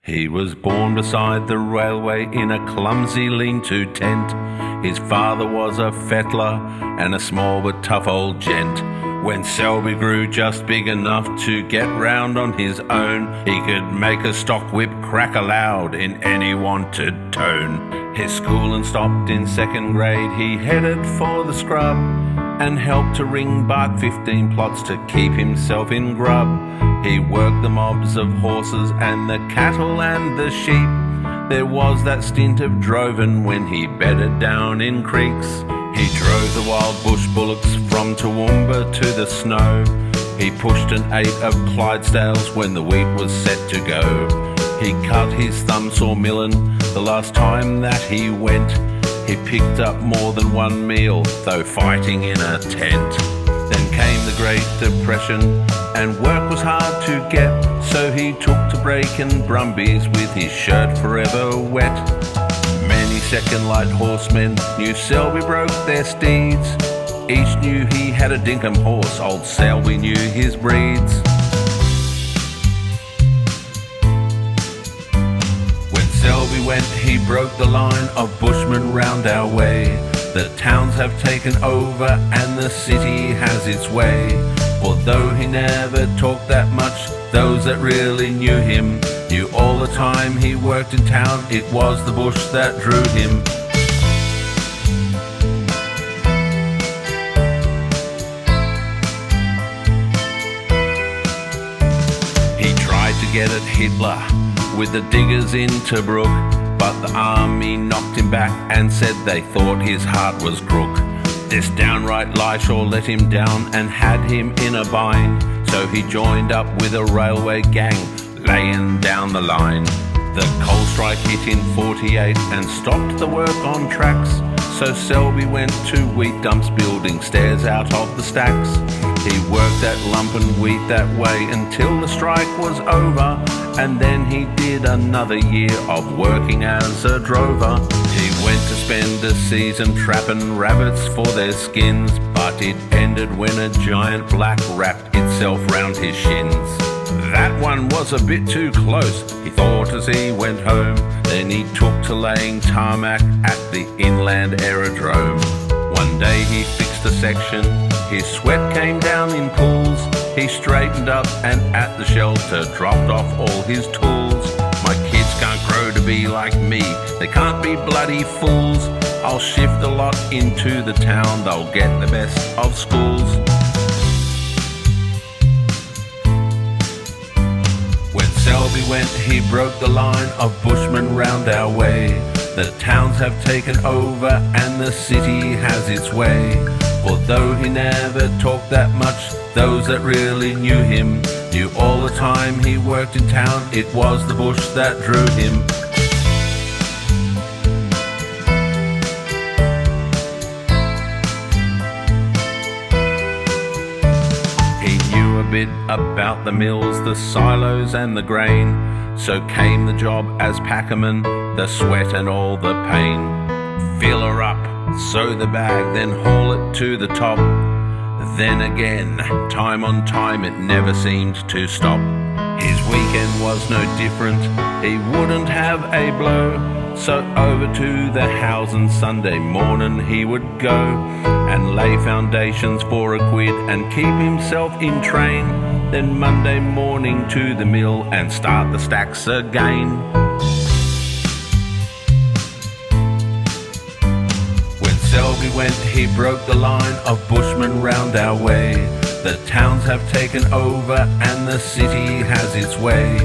He was born beside the railway in a clumsy lean-to tent. His father was a fettler and a small but tough old gent. When Selby grew just big enough to get round on his own, he could make a stock whip crack aloud in any wanted tone. His schooling stopped in second grade, he headed for the scrub and helped to ring bark 15 plots to keep himself in grub. He worked the mobs of horses and the cattle and the sheep. There was that stint of droving when he bedded down in creeks. He drove the wild bush bullocks from Toowoomba to the snow. He pushed and ate of Clydesdales when the wheat was set to go. He cut his thumb sawmilling the last time that he went. He picked up more than one meal, though fighting in a tent. Then came the Great Depression, and work was hard to get, so he took to breaking brumbies with his shirt forever wet. Many second-light horsemen knew Selby broke their steeds. Each knew he had a dinkum horse, old Selby knew his breeds. When Selby went, he broke the line of bushmen round our way. The towns have taken over and the city has its way. For though he never talked that much, those that really knew him knew all the time he worked in town, it was the bush that drew him. He tried to get at Hitler with the diggers in Tobruk, but the army knocked him back and said they thought his heart was crook. This downright lie sure let him down and had him in a bind, so he joined up with a railway gang, laying down the line. The coal strike hit in 48 and stopped the work on tracks, so Selby went to wheat dumps building stairs out of the stacks. He worked at lumping wheat that way until the strike was over, and then he did another year of working as a drover. He went to spend a season trapping rabbits for their skins, but it ended when a giant black wrapped itself round his shins. That one was a bit too close, he thought as he went home. Then he took to laying tarmac at the inland aerodrome. One day he fixed a section, his sweat came down in pools. He straightened up and at the shelter dropped off all his tools. My kids can't grow to be like me, they can't be bloody fools. I'll shift a lot into the town, they'll get the best of schools. When Selby went, he broke the line of bushmen round our way. The towns have taken over and the city has its way. For though he never talked that much, those that really knew him knew all the time he worked in town, it was the bush that drew him. He knew a bit about the mills, the silos and the grain, so came the job as packerman, the sweat and all the pain. Fill her up, sew the bag, then haul it to the top. Then again, time on time, it never seemed to stop. His weekend was no different, he wouldn't have a blow, so over to the housing Sunday morning he would go and lay foundations for a quid and keep himself in train. Then Monday morning to the mill and start the stacks again. Selby went, he broke the line of bushmen round our way. The towns have taken over and the city has its way.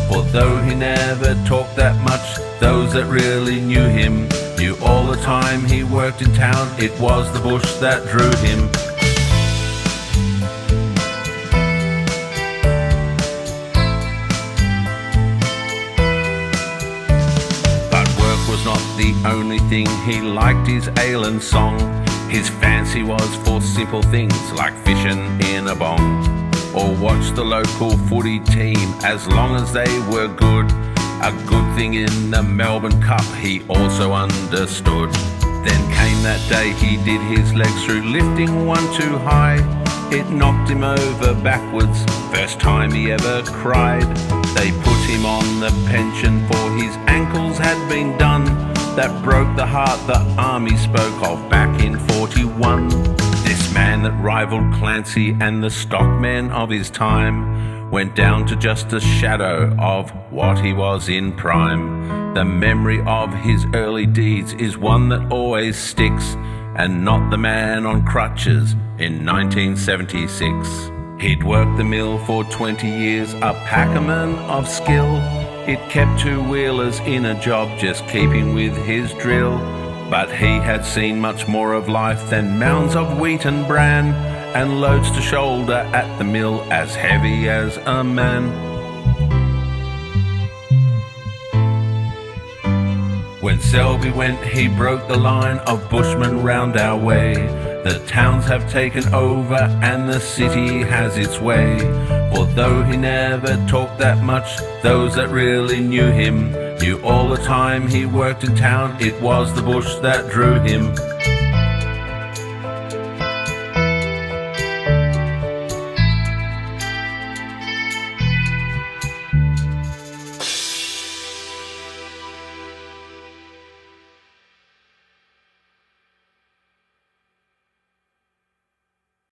For though he never talked that much, those that really knew him knew all the time he worked in town, it was the bush that drew him. Was not the only thing, he liked his ale and song. His fancy was for simple things like fishing in a bong, or watch the local footy team as long as they were good. A good thing in the Melbourne Cup he also understood. Then came that day he did his legs through lifting one too high. It knocked him over backwards, first time he ever cried. They put him on in the pension, for his ankles had been done. That broke the heart the army spoke of back in 41. This man that rivaled Clancy and the stockmen of his time went down to just a shadow of what he was in prime. The memory of his early deeds is one that always sticks, and not the man on crutches in 1976. He'd worked the mill for 20 years, a packerman of skill. It kept two-wheelers in a job, just keeping with his drill. But he had seen much more of life than mounds of wheat and bran, and loads to shoulder at the mill as heavy as a man. When Selby went, he broke the line of bushmen round our way. The towns have taken over and the city has its way. For though he never talked that much, those that really knew him knew all the time he worked in town, it was the bush that drew him.